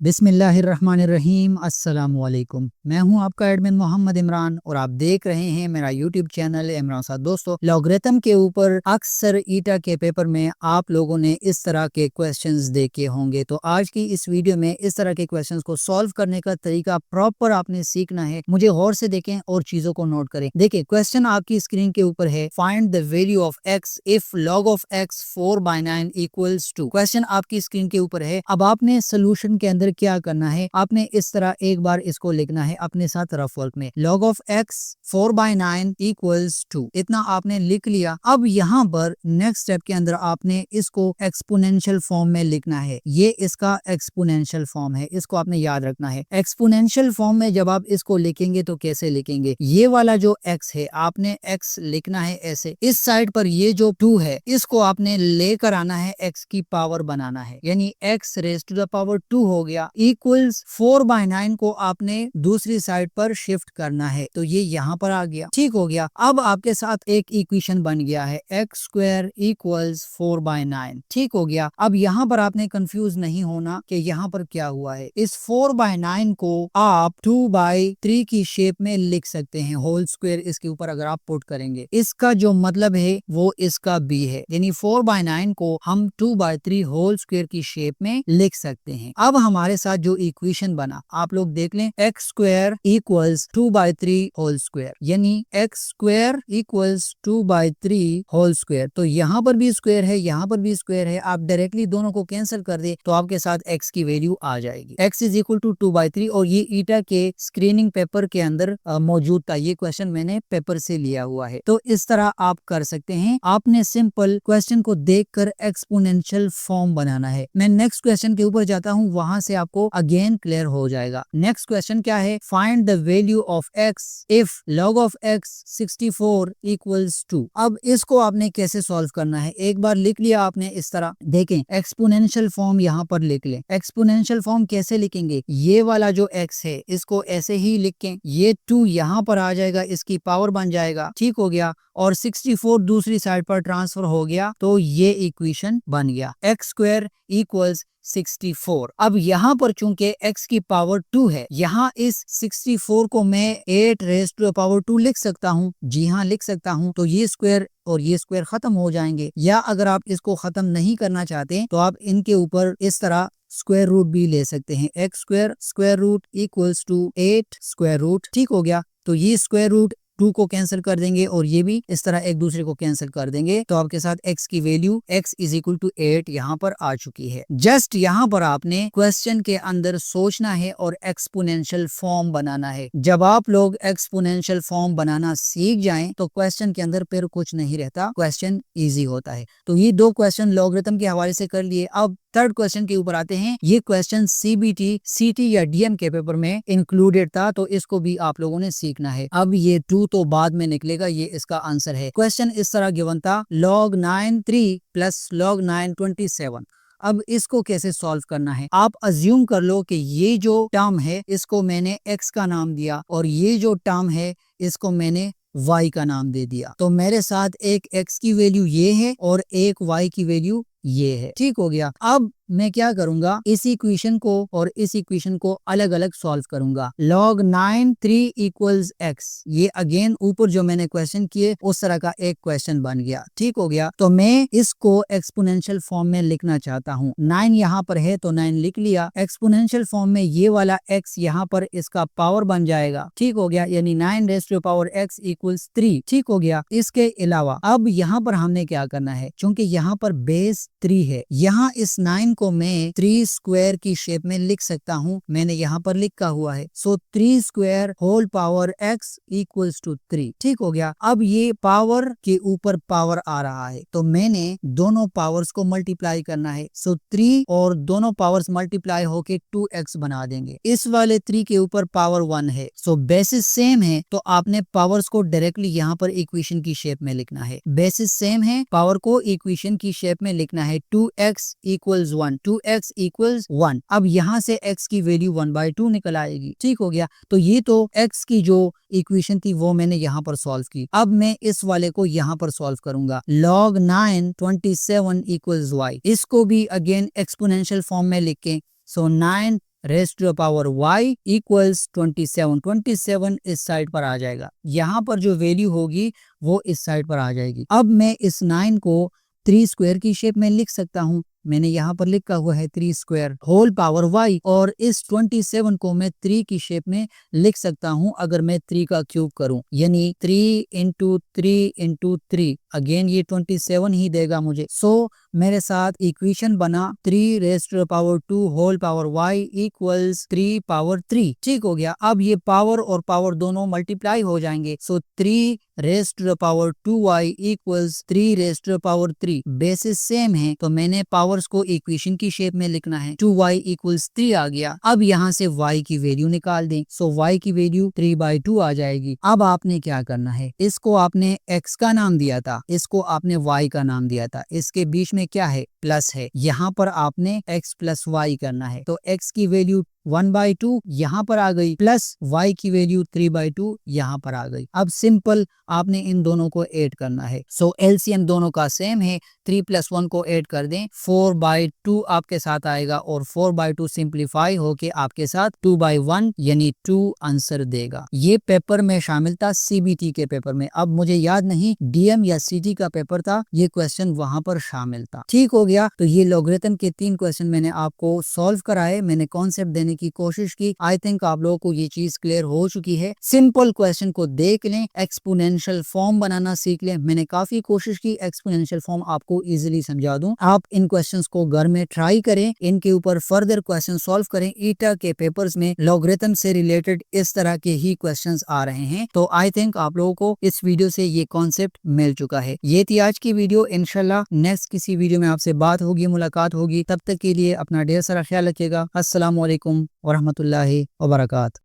बिस्मिल्लाहिर्रहमानिर्रहीम अस्सलामुअलैकुम। मैं हूं आपका एडमिन मोहम्मद इमरान और आप देख रहे हैं मेरा यूट्यूब चैनल इमरान साहब। दोस्तों, लॉगरिथम के ऊपर अक्सर ईटा के पेपर में आप लोगों ने इस तरह के क्वेश्चंस देखे होंगे, तो आज की इस वीडियो में इस तरह के क्वेश्चंस को सॉल्व करने का तरीका प्रॉपर आपने सीखना है। मुझे गौर से देखें और चीजों को नोट करें। देखिए, क्वेश्चन आपकी स्क्रीन के ऊपर है, find the value of x if log of x 4/9 equals to. Question आपकी स्क्रीन के ऊपर है। अब आपने सोल्यूशन के अंदर क्या करना है, आपने इस तरह एक बार इसको लिखना है अपने साथ रफ वर्क में। log of x 4/9 equals to, इतना आपने लिख लिया। अब यहाँ पर नेक्स्ट स्टेप के अंदर आपने इसको एक्सपोनेंशियल फॉर्म में लिखना है। ये इसका एक्सपोनेंशियल फॉर्म है, इसको आपने याद रखना है। एक्सपोनेंशियल फॉर्म में जब आप इसको लिखेंगे तो कैसे लिखेंगे, ये वाला जो x है आपने x लिखना है ऐसे, इस साइड पर ये जो 2 है इसको आपने लेकर आना है, x की पावर बनाना है, यानी x raise to the power 2 हो गया इक्वल्स 4/9 को आपने दूसरी साइड पर शिफ्ट करना है, तो ये यहाँ पर आ गया। ठीक हो गया। अब आपके साथ एक इक्वेशन बन गया है, x स्क्वायर इक्वल्स 4/9। ठीक हो गया। अब यहाँ पर आपने कंफ्यूज नहीं होना कि यहाँ पर क्या हुआ है। इस 4/9 को आप 2/3 की शेप में लिख सकते हैं, होल स्क्वायर इसके ऊपर अगर आप पुट करेंगे। इसका जो मतलब है वो इसका b है, यानी 4/9 को हम 2/3 होल स्क्वायर की शेप में लिख सकते हैं। अब हमारे साथ जो इक्वेशन बना आप लोग देख लें, x square equals 2/3 whole square, यानी x square equals 2/3 whole square. तो यहाँ पर भी स्क्वायर है, यहाँ पर भी स्क्वायर है। आप डायरेक्टली दोनों को कैंसिल कर दे तो आपके साथ एक्स की वैल्यू आ जाएगी। एक्स इज इक्वल टू 2/3, और ये ईटा के स्क्रीनिंग पेपर के अंदर मौजूद था। ये क्वेश्चन मैंने पेपर से लिया हुआ है, तो इस तरह आप कर सकते हैं। आपने सिंपल क्वेश्चन को देखकर एक्सपोनेंशियल फॉर्म बनाना है। मैं नेक्स्ट क्वेश्चन के ऊपर जाता हूँ, वहां से आपको अगेन क्लियर हो जाएगा। नेक्स्ट क्वेश्चन क्या है, find the value of x if log of x 64 equals to. अब इसको आपने कैसे सॉल्व करना है, एक बार लिख लिया आपने इस तरह। देखें, एक्सपोनेंशियल फॉर्म यहाँ पर लिख लें। एक्सपोनेंशियल फॉर्म कैसे लिखेंगे, ये वाला जो x है इसको ऐसे ही लिखें, ये 2 यहाँ पर आ जाएगा, इसकी पावर बन जाएगा। ठीक हो गया। और 64 दूसरी साइड पर ट्रांसफर हो गया, तो ये इक्वेशन बन गया, एक्स स्क्वायर इक्वल्स 64। अब यहाँ पर चूंकि x की पावर 2 है, यहाँ इस 64 को मैं 8 रेज़ टू द पावर 2 लिख सकता हूँ। जी हाँ, लिख सकता हूँ। तो ये स्क्वायर और ये स्क्वायर खत्म हो जाएंगे, या अगर आप इसको खत्म नहीं करना चाहते तो आप इनके ऊपर इस तरह स्क्वायर रूट भी ले सकते हैं। X square square root equals to 8 square root. ठीक हो गया। तो ये स्क्वायर रूट 2 को कैंसिल कर देंगे और ये भी इस तरह एक दूसरे को कैंसिल कर देंगे, तो आपके साथ x की value x is equal to 8 यहाँ पर आ चुकी है। जस्ट यहाँ पर आपने क्वेश्चन के अंदर सोचना है और एक्सपोनेंशियल फॉर्म बनाना है। जब आप लोग एक्सपोनेंशियल फॉर्म बनाना सीख जाएं तो क्वेश्चन के अंदर फिर कुछ नहीं रहता, क्वेश्चन ईजी होता है। तो ये 2 क्वेश्चन लॉगरिथम के हवाले से कर लिए। अब थर्ड क्वेश्चन के ऊपर आते हैं। ये क्वेश्चन CBT, CT या DM के पेपर में इंक्लूडेड था, तो इसको भी आप लोगों ने सीखना है। अब ये 2 तो बाद में निकलेगा, ये इसका आंसर है। क्वेश्चन इस तरह गिवन था, log 9 3 प्लस log 9 27। अब इसको कैसे सॉल्व करना है, आप अज्यूम कर लो कि ये जो टर्म है इसको मैंने x का नाम दिया और ये जो टर्म है इसको मैंने y का नाम दे दिया। तो मेरे साथ एक x की वैल्यू ये है और एक y की वैल्यू ये है। ठीक हो गया। अब मैं क्या करूंगा, इस इक्वेशन को और इस इक्वेशन को अलग अलग सॉल्व करूंगा। log 9 3 इक्वल्स x, ये अगेन ऊपर जो मैंने क्वेश्चन किए उस तरह का एक क्वेश्चन बन गया। ठीक हो गया। तो मैं इसको एक्सपोनेंशियल फॉर्म में लिखना चाहता हूँ। 9 यहाँ पर है तो 9 लिख लिया। एक्सपोनेंशियल फॉर्म में ये वाला x यहाँ पर इसका पावर बन जाएगा। ठीक हो गया, यानी 9 raise to the power x equals 3। ठीक हो गया। इसके अलावा अब यहाँ पर हमने क्या करना है, क्योंकि यहाँ पर बेस 3 है, यहाँ इस 9 को मैं 3 स्क्वायर की शेप में लिख सकता हूँ। मैंने यहाँ पर लिखा हुआ है, so 3 square whole power x equals to 3। ठीक हो गया। अब ये पावर के ऊपर पावर आ रहा है, तो मैंने दोनों पावर्स को मल्टीप्लाई करना है। सो 3 और दोनों पावर्स मल्टीप्लाई होके 2x बना देंगे। इस वाले 3 के ऊपर पावर 1 है, सो बेसिस सेम है, तो आपने पावर्स को डायरेक्टली यहाँ पर इक्वेशन की शेप में लिखना है। बेसिस सेम है, पावर को इक्वेशन की शेप में लिखना है। 2x equals 1, 2x equals 1। अब यहाँ से x की वैल्यू 1/2 निकल आएगी। ठीक हो गया। तो ये तो x की जो इक्वेशन थी वो मैंने यहाँ पर सॉल्व की। अब मैं इस वाले को यहाँ पर सॉल्व करूंगा। log 9 27 इक्वल्स y, इसको भी अगेन एक्सपोनेंशियल फॉर्म में लिख के, so 9 raise to the power y equals 27। 27 इस साइड पर आ जाएगा। यहाँ पर जो वैल्यू होगी वो इस साइड पर आ जाएगी। अब मैं इस 9 को 3 स्क्वायर की शेप में लिख सकता हूँ। मैंने यहाँ पर लिखा हुआ है 3 स्क्वायर होल पावर y, और इस 27 को मैं 3 की शेप में लिख सकता हूँ अगर मैं 3 का क्यूब करूँ, यानी 3 इंटू 3 इंटू 3, अगेन ये 27 ही देगा मुझे। सो मेरे साथ इक्वेशन बना 3 raise to the power 2 whole power y equals 3 power 3। ठीक हो गया। अब ये पावर और पावर दोनों मल्टीप्लाई हो जाएंगे। So 3 raise to the power 2y equals 3 raise to the power 3। Basis same है तो मैंने पावर्स को इक्वेशन की शेप में लिखना है। 2y इक्वल्स 3 आ गया। अब यहाँ से y की वैल्यू निकाल दें। सो y की वैल्यू 3/2 आ जाएगी। अब आपने क्या करना है, इसको आपने x का नाम दिया था, इसको आपने y का नाम दिया था, इसके बीच में क्या है, प्लस है। यहाँ पर आपने x प्लस y करना है। तो x की वैल्यू 1/2 यहाँ पर आ गई, प्लस y की वैल्यू 3/2 यहाँ पर आ गई। अब सिंपल आपने इन दोनों को ऐड करना है। सो एलसीएम दोनों का सेम है, 3 + 1 को ऐड कर दें, 4/2 आपके साथ आएगा, और 4/2 सिंप्लीफाई होके आपके साथ 2/1 यानी 2 आंसर देगा। ये पेपर में शामिल था सीबीटी के पेपर में। अब मुझे याद नहीं डीएम या सीटी का पेपर था, ये क्वेश्चन वहां पर शामिल था। ठीक हो गया। तो ये लॉगरिथम के 3 क्वेश्चन मैंने आपको सॉल्व कराए, मैंने कॉन्सेप्ट देने की कोशिश की। आई थिंक आप लोगों को ये चीज क्लियर हो चुकी है। सिंपल क्वेश्चन को देख लें, एक्सपोनेंशियल फॉर्म बनाना सीख लें। मैंने काफी कोशिश की एक्सपोनेंशियल फॉर्म आपको इजीली समझा दूं। आप इन क्वेश्चंस को घर में ट्राई करें, इनके ऊपर फर्दर क्वेश्चन सॉल्व करें। ईटा के पेपर्स में लॉगरिथम से रिलेटेड इस तरह के ही क्वेश्चंस आ रहे हैं। तो आई थिंक आप लोगों को इस वीडियो से ये कॉन्सेप्ट मिल चुका है। ये थी आज की वीडियो। इंशाल्लाह नेक्स्ट किसी वीडियो में आपसे बात होगी, मुलाकात होगी। तब तक के लिए अपना ढेर सारा ख्याल रखिएगा। अस्सलाम वालेकुम वरहमतुल्लाहि वबरकात।